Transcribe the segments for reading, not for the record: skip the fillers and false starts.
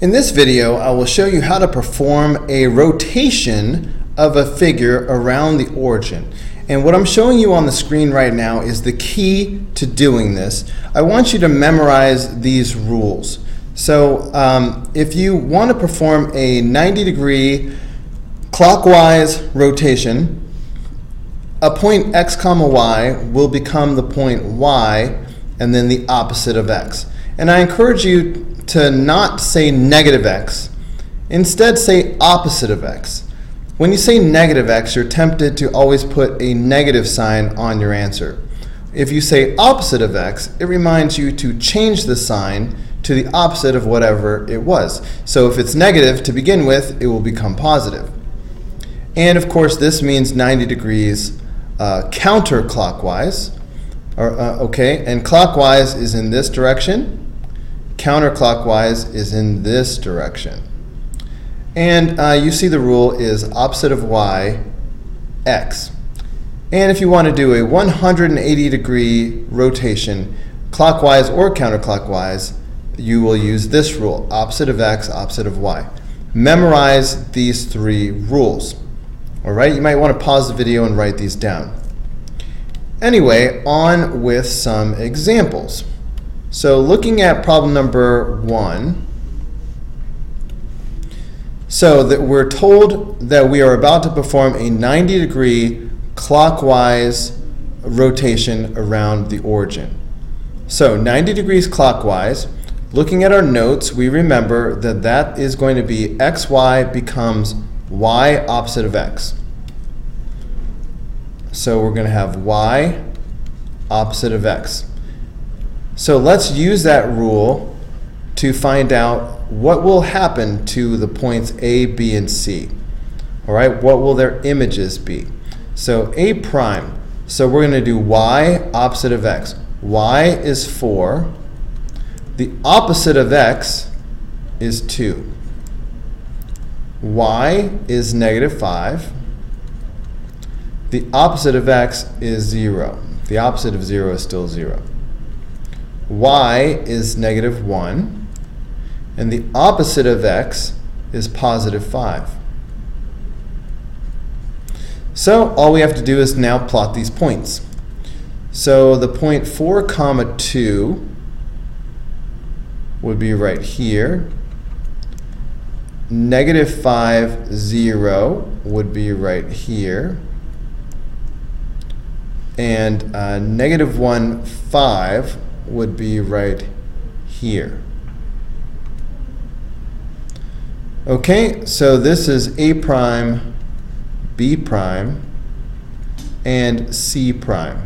In this video, I will show you how to perform a rotation of a figure around the origin. And what I'm showing you on the screen right now is the key to doing this. I want you to memorize these rules. So if you want to perform a 90-degree clockwise rotation, a point x comma y will become the point y and then the opposite of x. And I encourage you to not say negative x. Instead, say opposite of x. When you say negative x, you're tempted to always put a negative sign on your answer. If you say opposite of x, it reminds you to change the sign to the opposite of whatever it was. So if it's negative to begin with, it will become positive. And of course, this means 90 degrees counterclockwise. And clockwise is in this direction. Counterclockwise is in this direction. And you see the rule is opposite of y, x. And if you want to do a 180-degree rotation, clockwise or counterclockwise, you will use this rule, opposite of x, opposite of y. Memorize these three rules. All right, you might want to pause the video and write these down. Anyway, on with some examples. So looking at problem number 1, so that we're told that we are about to perform a 90-degree clockwise rotation around the origin. So 90 degrees clockwise, looking at our notes, we remember that that is going to be xy becomes y opposite of x. So we're going to have y opposite of x. So let's use that rule to find out what will happen to the points A, B, and C. All right, what will their images be? So A prime, so we're going to do y opposite of x. Y is 4. The opposite of x is 2. Y is negative 5. The opposite of x is 0. The opposite of 0 is still 0. Y is negative 1. And the opposite of x is positive 5. So all we have to do is now plot these points. So the point 4, 2 would be right here. Negative 5, 0 would be right here. And negative 1, 5 would be right here. Okay, so this is A prime, B prime, and C prime.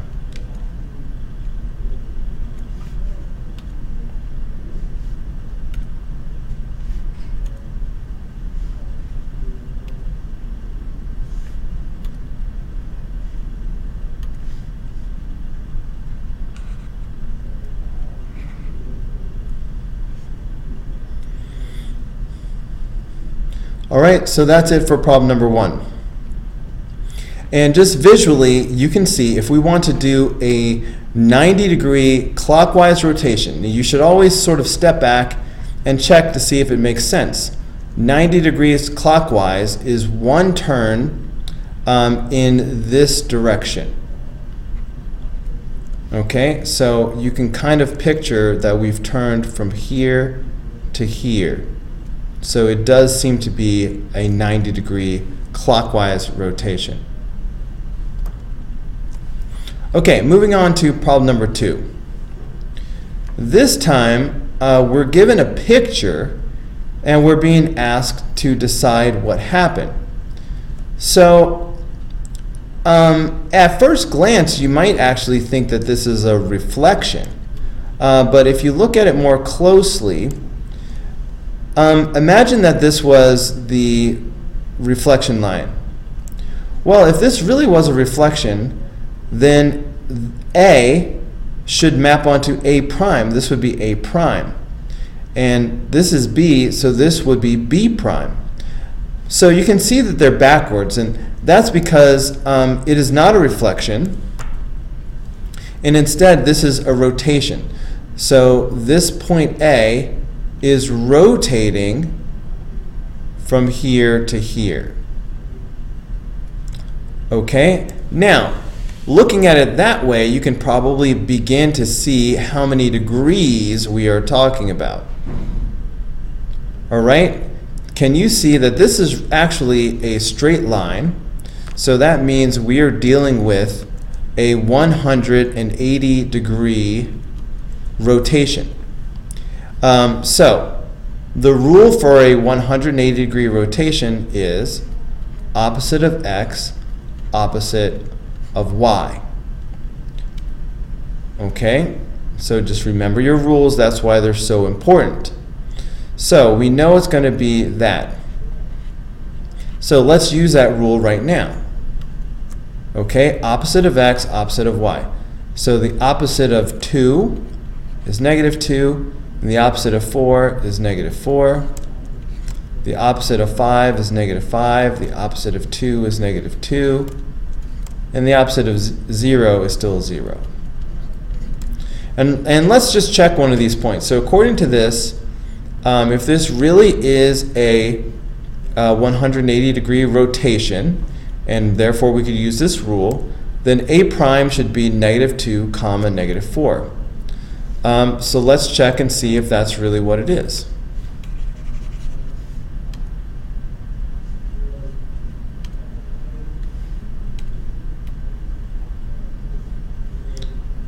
All right, so that's it for problem number 1. And just visually, you can see if we want to do a 90-degree clockwise rotation, you should always sort of step back and check to see if it makes sense. 90 degrees clockwise is one turn in this direction. Okay, so you can kind of picture that we've turned from here to here. So it does seem to be a 90-degree clockwise rotation. Okay, moving on to problem number 2. This time, we're given a picture and we're being asked to decide what happened. So at first glance, you might actually think that this is a reflection. But if you look at it more closely, imagine that this was the reflection line. Well, if this really was a reflection, then A should map onto A prime. This would be A prime. And this is B, so this would be B prime. So you can see that they're backwards, and that's because it is not a reflection, and instead this is a rotation. So this point A is rotating from here to here. Okay? Now, looking at it that way, you can probably begin to see how many degrees we are talking about. All right? Can you see that this is actually a straight line? So that means we are dealing with a 180 degree rotation. So the rule for a 180 degree rotation is opposite of x, opposite of y. Okay? So just remember your rules, that's why they're so important. So we know it's going to be that. So let's use that rule right now. Okay, opposite of x, opposite of y. So the opposite of 2 is negative 2, and the opposite of 4 is negative 4. The opposite of 5 is negative 5, the opposite of 2 is negative 2, and the opposite of 0 is still 0. And let's just check one of these points. So according to this, if this really is a 180 degree rotation, and therefore we could use this rule, then a prime should be negative 2 comma negative 4. So let's check and see if that's really what it is.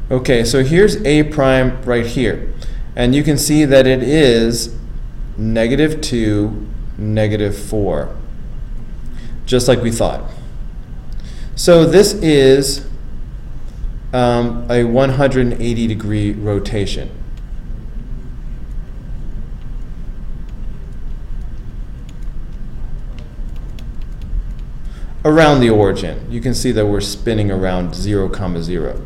Okay, so here's a prime right here, and you can see that it is negative 2, negative 4, just like we thought. So this is a 180 degree rotation. Around the origin. You can see that we're spinning around 0, 0.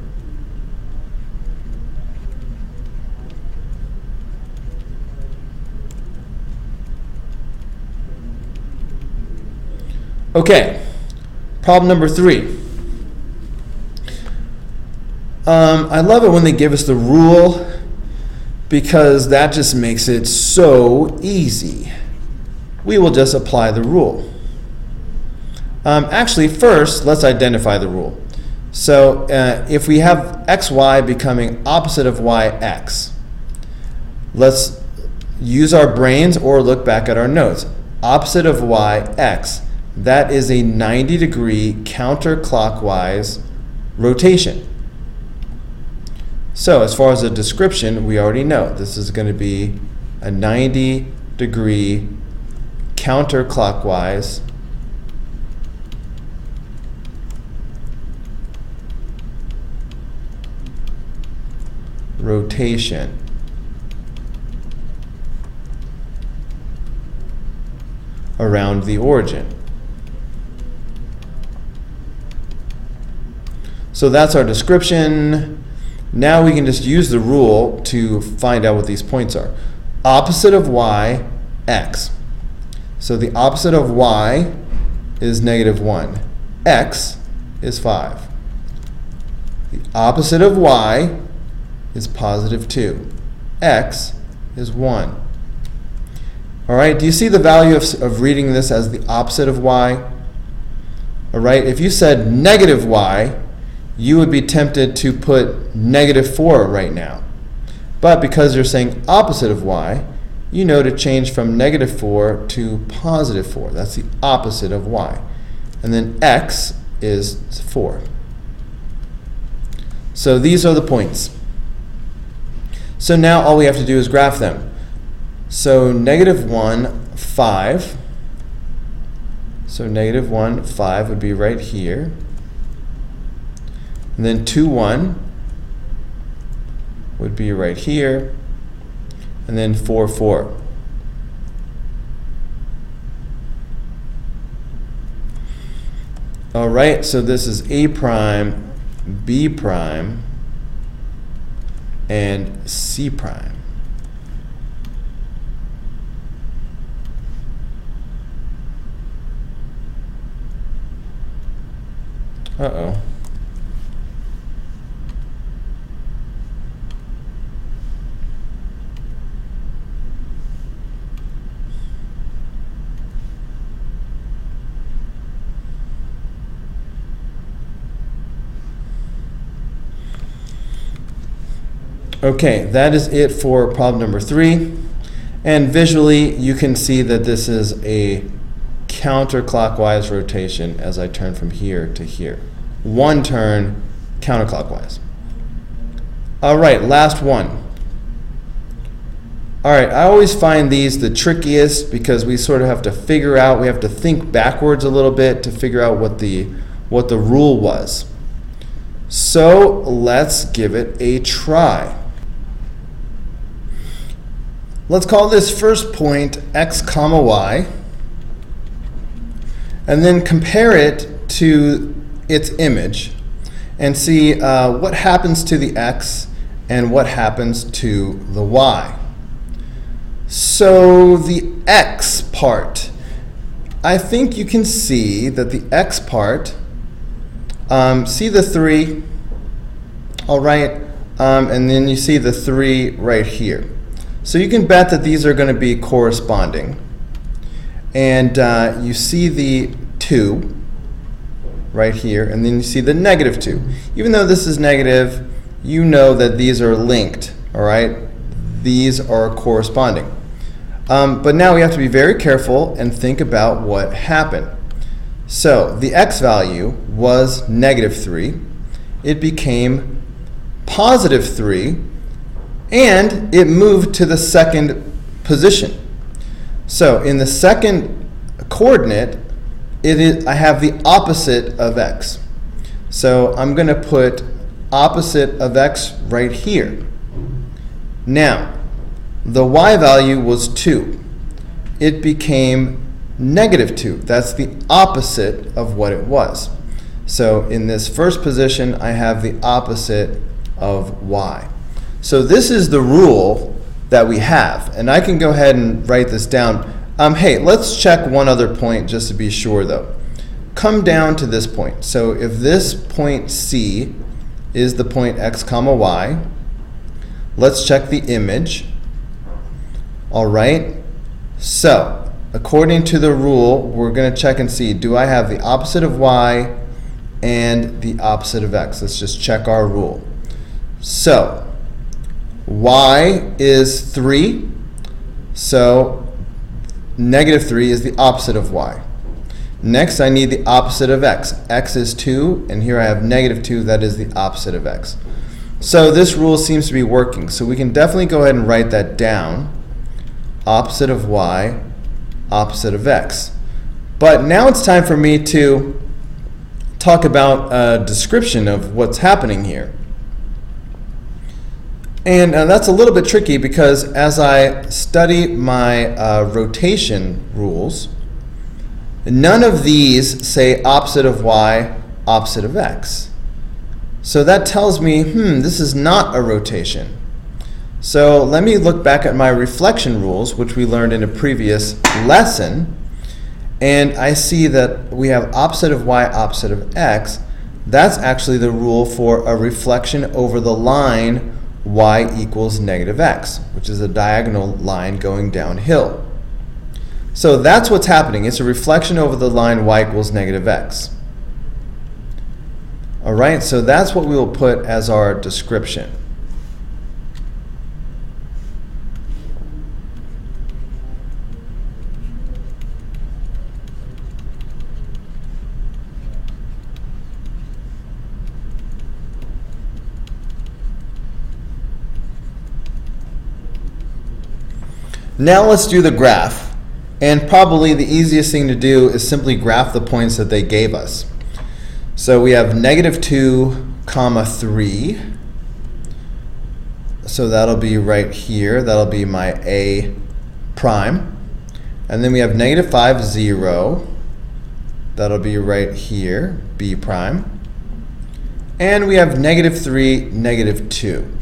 Okay, problem number 3. I love it when they give us the rule because that just makes it so easy. We will just apply the rule. Actually, first, let's identify the rule. So if we have xy becoming opposite of yx, let's use our brains or look back at our notes. Opposite of yx. That is a 90 degree counterclockwise rotation. So as far as the description, we already know this is going to be a 90 degree counterclockwise rotation. Around the origin. So that's our description. Now we can just use the rule to find out what these points are. Opposite of y, x. So the opposite of y is negative 1. X is 5. The opposite of y is positive 2. X is 1. All right, do you see the value of reading this as the opposite of y? All right, if you said negative y, you would be tempted to put negative 4 right now. But because you're saying opposite of y, you know to change from negative 4 to positive 4. That's the opposite of y. And then x is 4. So these are the points. So now all we have to do is graph them. So negative 1, 5. So negative 1, 5 would be right here. And then 2, 1 would be right here. And then 4, 4. All right, so this is A prime, B prime, and C prime. Uh-oh. Okay, that is it for problem number 3. And visually, you can see that this is a counterclockwise rotation as I turn from here to here. One turn counterclockwise. All right, last one. All right, I always find these the trickiest because we sort of have to figure out, we have to think backwards a little bit to figure out what the rule was. So let's give it a try. Let's call this first point x comma y, and then compare it to its image and see what happens to the x and what happens to the y. So the x part, I think you can see that the x part, see the 3, all right, and then you see the 3 right here. So you can bet that these are going to be corresponding. And you see the 2 right here, and then you see the negative 2. Even though this is negative, you know that these are linked, all right? These are corresponding. But now we have to be very careful and think about what happened. So the x value was negative 3. It became positive 3, and it moved to the second position. So in the second coordinate, I have the opposite of x. So I'm going to put opposite of x right here. Now, the y value was 2. It became negative 2. That's the opposite of what it was. So in this first position, I have the opposite of y. So this is the rule that we have. And I can go ahead and write this down. Hey, let's check one other point just to be sure, though. Come down to this point. So if this point C is the point x comma y, let's check the image. All right, so according to the rule, we're going to check and see, do I have the opposite of y and the opposite of x? Let's just check our rule. So y is 3, so negative 3 is the opposite of y. Next, I need the opposite of x. X is 2, and here I have negative 2, that is the opposite of x. So this rule seems to be working, so we can definitely go ahead and write that down. Opposite of y, opposite of x. But now it's time for me to talk about a description of what's happening here. And that's a little bit tricky because as I study my rotation rules, none of these say opposite of y, opposite of x. So that tells me, this is not a rotation. So let me look back at my reflection rules, which we learned in a previous lesson, and I see that we have opposite of y, opposite of x. That's actually the rule for a reflection over the line y equals negative x, which is a diagonal line going downhill. So that's what's happening. It's a reflection over the line y equals negative x. All right, so that's what we will put as our description. Now let's do the graph. And probably the easiest thing to do is simply graph the points that they gave us. So we have negative 2, comma 3. So that'll be right here. That'll be my A prime. And then we have negative 5, 0. That'll be right here, B prime. And we have negative 3, negative 2.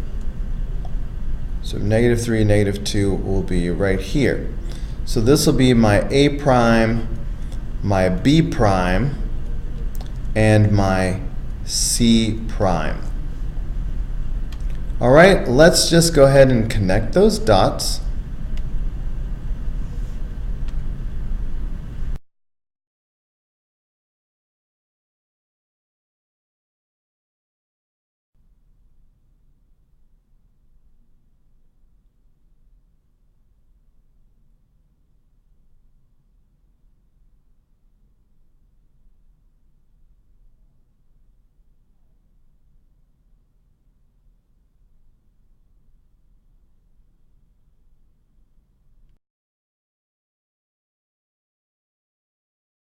So negative 3, negative 2 will be right here. So this will be my A prime, my B prime, and my C prime. All right, let's just go ahead and connect those dots.